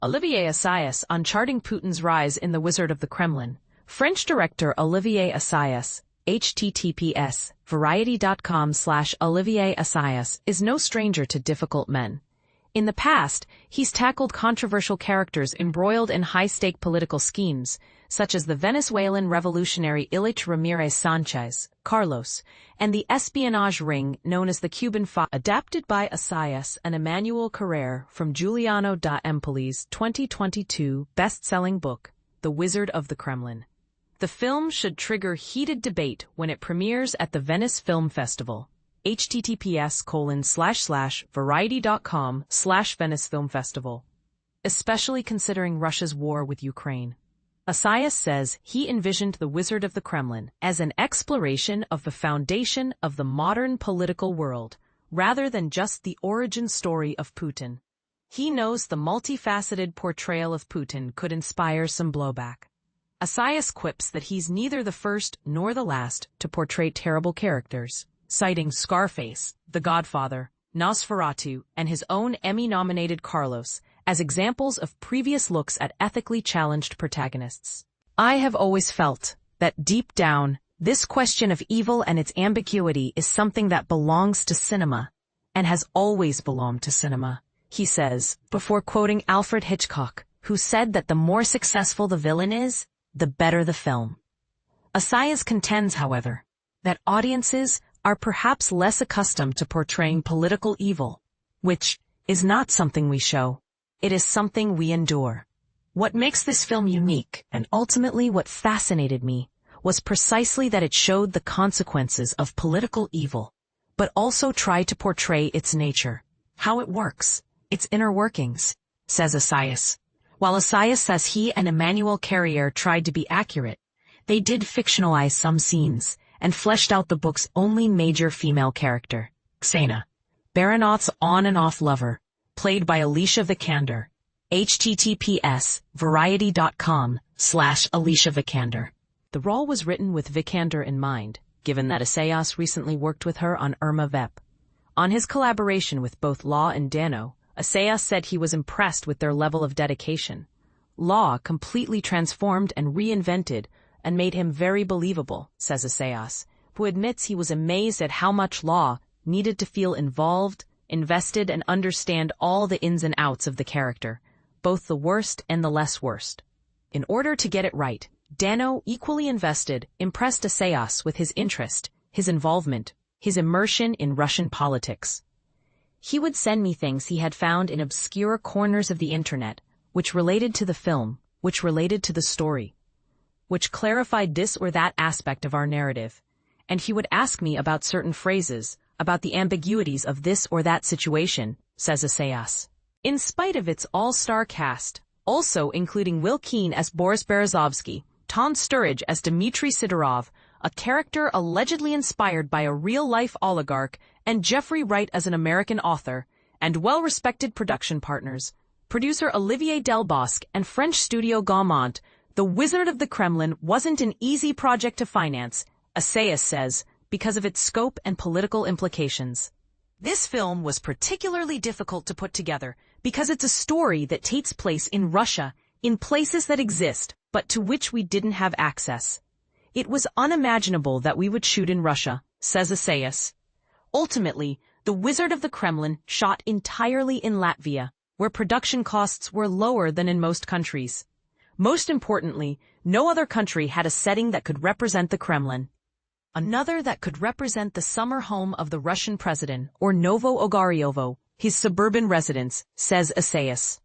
Olivier Assayas on charting Putin's rise in The Wizard of the Kremlin. French director Olivier Assayas, https, variety.com/Olivier Assayas, is no stranger to difficult men. In the past, he's tackled controversial characters embroiled in high-stake political schemes, such as the Venezuelan revolutionary Ilich Ramirez Sanchez, Carlos, and the espionage ring known as the Cuban Files, adapted by Assayas and Emmanuel Carrère from Giuliano da Empoli's 2022 best-selling book, The Wizard of the Kremlin. The film should trigger heated debate when it premieres at the Venice Film Festival. https://variety.com/Venice Film Festival. Especially considering Russia's war with Ukraine. Assayas says he envisioned The Wizard of the Kremlin as an exploration of the foundation of the modern political world, rather than just the origin story of Putin. He knows the multifaceted portrayal of Putin could inspire some blowback. Assayas quips that he's neither the first nor the last to portray terrible characters, citing Scarface, The Godfather, Nosferatu, and his own Emmy-nominated Carlos as examples of previous looks at ethically challenged protagonists. I have always felt that deep down, this question of evil and its ambiguity is something that belongs to cinema, and has always belonged to cinema, he says, before quoting Alfred Hitchcock, who said that the more successful the villain is, the better the film. Assayas contends, however, that audiences are perhaps less accustomed to portraying political evil, which is not something we show. It is something we endure. What makes this film unique, and ultimately what fascinated me, was precisely that it showed the consequences of political evil, but also tried to portray its nature, how it works, its inner workings, says Assayas. While Assayas says he and Emmanuel Carrère tried to be accurate, they did fictionalize some scenes and fleshed out the book's only major female character, Ksenia, Baranov's on and off lover, played by Alicia Vikander. https://variety.com/Alicia Vikander. The role was written with Vikander in mind, given that Assayas recently worked with her on Irma Vep. On his collaboration with both Law and Dano, Assayas said he was impressed with their level of dedication. Law completely transformed and reinvented and made him very believable, says Assayas, who admits he was amazed at how much Law needed to feel involved, invested, and understand all the ins and outs of the character, both the worst and the less worst. In order to get it right, Dano, equally invested, impressed Assayas with his interest, his involvement, his immersion in Russian politics. He would send me things he had found in obscure corners of the internet, which related to the film, which related to the story, which clarified this or that aspect of our narrative, and he would ask me about certain phrases, about the ambiguities of this or that situation, says Assayas. In spite of its all-star cast, also including Will Keane as Boris Berezovsky, Tom Sturridge as Dmitry Sidorov, a character allegedly inspired by a real-life oligarch, and Jeffrey Wright as an American author, and well-respected production partners, producer Olivier Delbosque and French studio Gaumont, The Wizard of the Kremlin wasn't an easy project to finance, Assayas says, because of its scope and political implications. This film was particularly difficult to put together because it's a story that takes place in Russia, in places that exist, but to which we didn't have access. It was unimaginable that we would shoot in Russia, says Assayas. Ultimately, The Wizard of the Kremlin shot entirely in Latvia, where production costs were lower than in most countries. Most importantly, no other country had a setting that could represent the Kremlin. Another that could represent the summer home of the Russian president, or Novo Ogariovo, his suburban residence, says Assayas.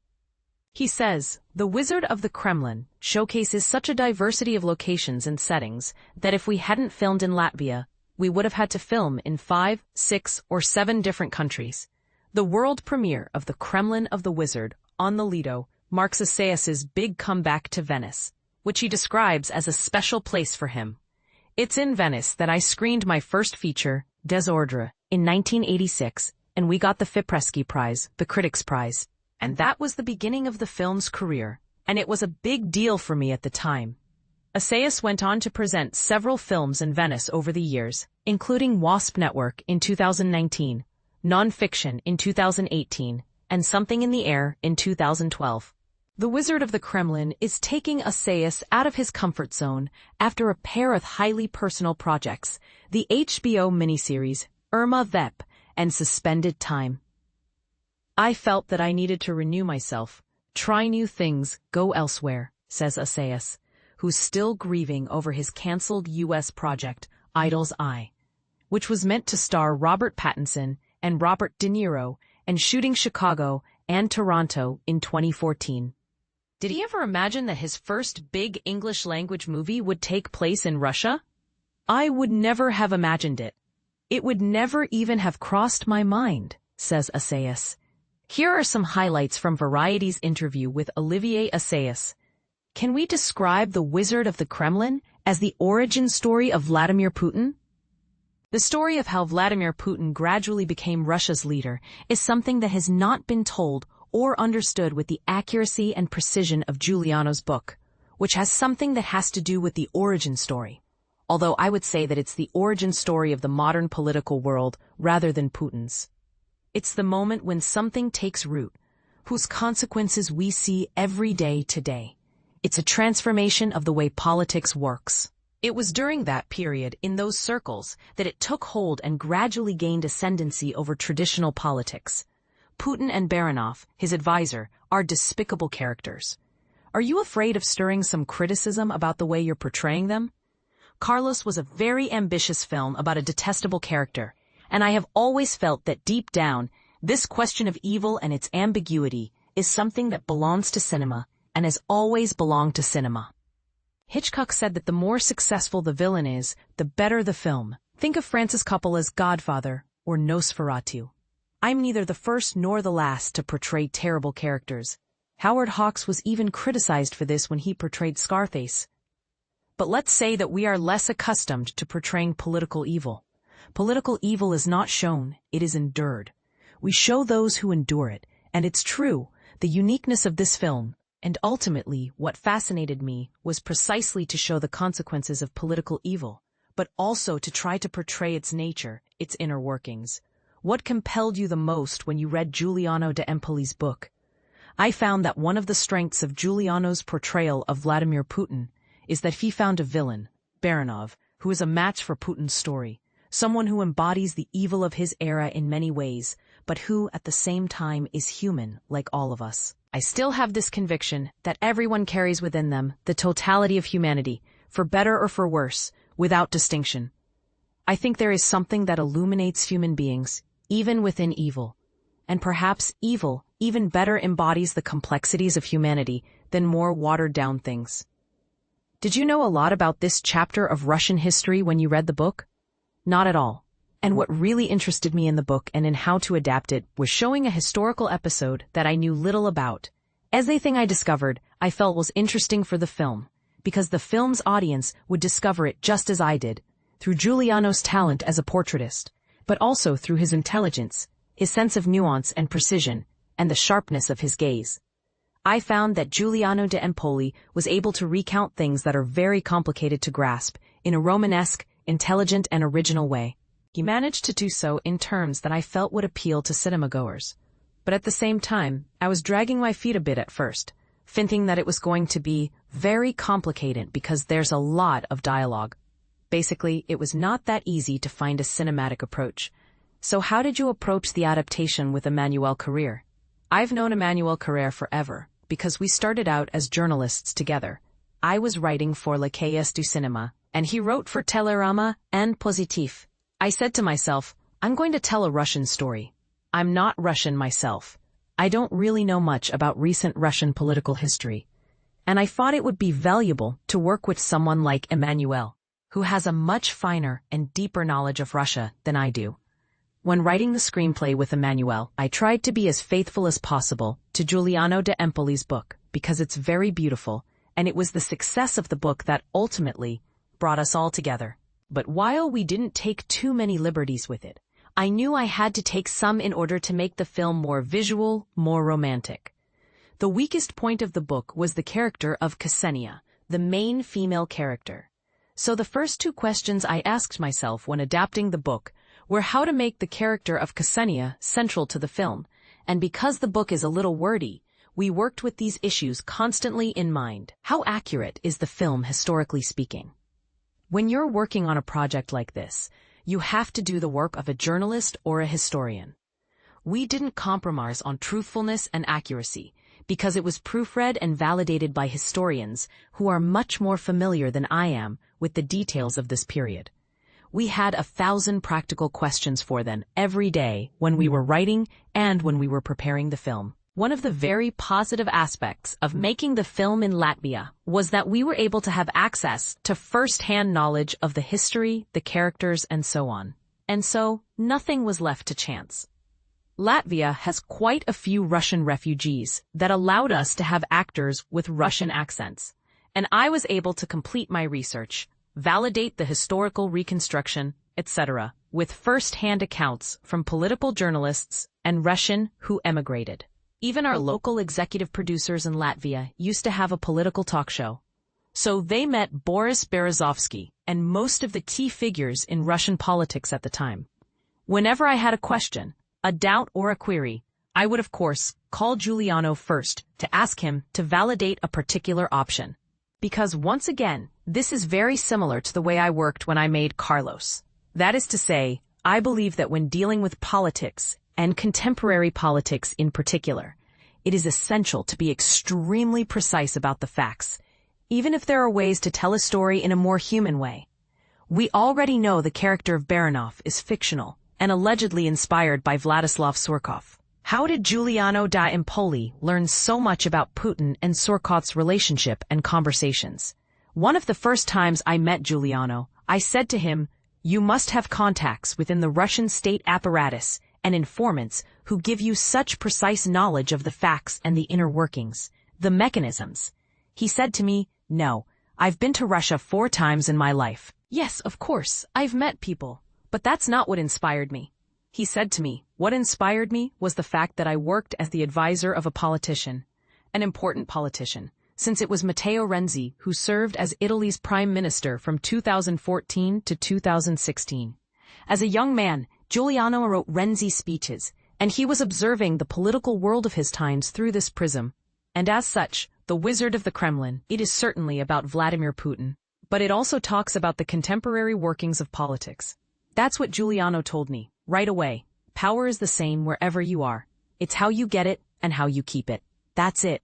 He says, The Wizard of the Kremlin showcases such a diversity of locations and settings that if we hadn't filmed in Latvia, we would have had to film in 5, 6, or 7 different countries. The world premiere of The Kremlin of the Wizard, on the Lido, marks Assayas's big comeback to Venice, which he describes as a special place for him. It's in Venice that I screened my first feature, Des Ordres, in 1986, and we got the Fipresci Prize, the Critics' Prize. And that was the beginning of the film's career, and it was a big deal for me at the time. Assayas went on to present several films in Venice over the years, including Wasp Network in 2019, Nonfiction in 2018, and Something in the Air in 2012. The Wizard of the Kremlin is taking Assayas out of his comfort zone after a pair of highly personal projects, the HBO miniseries Irma Vep and Suspended Time. I felt that I needed to renew myself, try new things, go elsewhere, says Assayas, who's still grieving over his cancelled U.S. project, Idol's Eye, which was meant to star Robert Pattinson and Robert De Niro and shooting Chicago and Toronto in 2014. Did he ever imagine that his first big English-language movie would take place in Russia? I would never have imagined it. It would never even have crossed my mind, says Assayas. Here are some highlights from Variety's interview with Olivier Assayas. Can we describe The Wizard of the Kremlin as the origin story of Vladimir Putin? The story of how Vladimir Putin gradually became Russia's leader is something that has not been told or understood with the accuracy and precision of Giuliano's book, which has something that has to do with the origin story. Although I would say that it's the origin story of the modern political world rather than Putin's. It's the moment when something takes root, whose consequences we see every day today. It's a transformation of the way politics works. It was during that period, in those circles, that it took hold and gradually gained ascendancy over traditional politics. Putin and Baranov, his advisor, are despicable characters. Are you afraid of stirring some criticism about the way you're portraying them? Carlos was a very ambitious film about a detestable character, and I have always felt that deep down, this question of evil and its ambiguity is something that belongs to cinema and has always belonged to cinema. Hitchcock said that the more successful the villain is, the better the film. Think of Francis Coppola's Godfather or Nosferatu. I'm neither the first nor the last to portray terrible characters. Howard Hawks was even criticized for this when he portrayed Scarface. But let's say that we are less accustomed to portraying political evil. Political evil is not shown, it is endured. We show those who endure it, and it's true, the uniqueness of this film, and ultimately what fascinated me, was precisely to show the consequences of political evil, but also to try to portray its nature, its inner workings. What compelled you the most when you read Giuliano da Empoli's book? I found that one of the strengths of Giuliano's portrayal of Vladimir Putin is that he found a villain, Baranov, who is a match for Putin's story, someone who embodies the evil of his era in many ways, but who, at the same time, is human, like all of us. I still have this conviction that everyone carries within them the totality of humanity, for better or for worse, without distinction. I think there is something that illuminates human beings, even within evil. And perhaps evil even better embodies the complexities of humanity than more watered-down things. Did you know a lot about this chapter of Russian history when you read the book? Not at all. And what really interested me in the book and in how to adapt it was showing a historical episode that I knew little about. Everything I discovered, I felt was interesting for the film, because the film's audience would discover it just as I did, through Giuliano's talent as a portraitist, but also through his intelligence, his sense of nuance and precision, and the sharpness of his gaze. I found that Giuliano da Empoli was able to recount things that are very complicated to grasp, in a Romanesque, intelligent and original way. He managed to do so in terms that I felt would appeal to cinema-goers. But at the same time, I was dragging my feet a bit at first, thinking that it was going to be very complicated because there's a lot of dialogue. Basically, it was not that easy to find a cinematic approach. So how did you approach the adaptation with Emmanuel Carrère? I've known Emmanuel Carrère forever, because we started out as journalists together. I was writing for Le Cahiers du Cinéma, and he wrote for Télérama and Positif. I said to myself, I'm going to tell a Russian story. I'm not Russian myself. I don't really know much about recent Russian political history. And I thought it would be valuable to work with someone like Emmanuel, who has a much finer and deeper knowledge of Russia than I do. When writing the screenplay with Emmanuel, I tried to be as faithful as possible to Giuliano da Empoli's book, because it's very beautiful, and it was the success of the book that ultimately brought us all together. But while we didn't take too many liberties with it, I knew I had to take some in order to make the film more visual, more romantic. The weakest point of the book was the character of Ksenia, the main female character. So the first two questions I asked myself when adapting the book were how to make the character of Ksenia central to the film, and because the book is a little wordy, We worked with these issues constantly in mind. How accurate is the film, historically speaking? When you're working on a project like this, you have to do the work of a journalist or a historian. We didn't compromise on truthfulness and accuracy, because it was proofread and validated by historians who are much more familiar than I am with the details of this period. We had 1,000 practical questions for them every day when we were writing and when we were preparing the film. One of the very positive aspects of making the film in Latvia was that we were able to have access to first-hand knowledge of the history, the characters, and so on. And so, nothing was left to chance. Latvia has quite a few Russian refugees that allowed us to have actors with Russian accents, and I was able to complete my research, validate the historical reconstruction, etc., with first-hand accounts from political journalists and Russian who emigrated. Even our local executive producers in Latvia used to have a political talk show. So they met Boris Berezovsky and most of the key figures in Russian politics at the time. Whenever I had a question, a doubt or a query, I would of course call Giuliano first to ask him to validate a particular option. Because once again, this is very similar to the way I worked when I made Carlos. That is to say, I believe that when dealing with politics, and contemporary politics in particular, it is essential to be extremely precise about the facts, even if there are ways to tell a story in a more human way. We already know the character of Baranov is fictional and allegedly inspired by Vladislav Surkov. How did Giuliano da Empoli learn so much about Putin and Surkov's relationship and conversations? One of the first times I met Giuliano, I said to him, "You must have contacts within the Russian state apparatus and informants who give you such precise knowledge of the facts and the inner workings, the mechanisms." He said to me, "No, I've been to Russia 4 times in my life. Yes, of course, I've met people, but that's not what inspired me." He said to me, "What inspired me was the fact that I worked as the advisor of a politician, an important politician, since it was Matteo Renzi who served as Italy's prime minister from 2014 to 2016. As a young man, Giuliano wrote Renzi speeches, and he was observing the political world of his times through this prism. And as such, The Wizard of the Kremlin, it is certainly about Vladimir Putin, but it also talks about the contemporary workings of politics. That's what Giuliano told me, right away. Power is the same wherever you are. It's how you get it and how you keep it. That's it.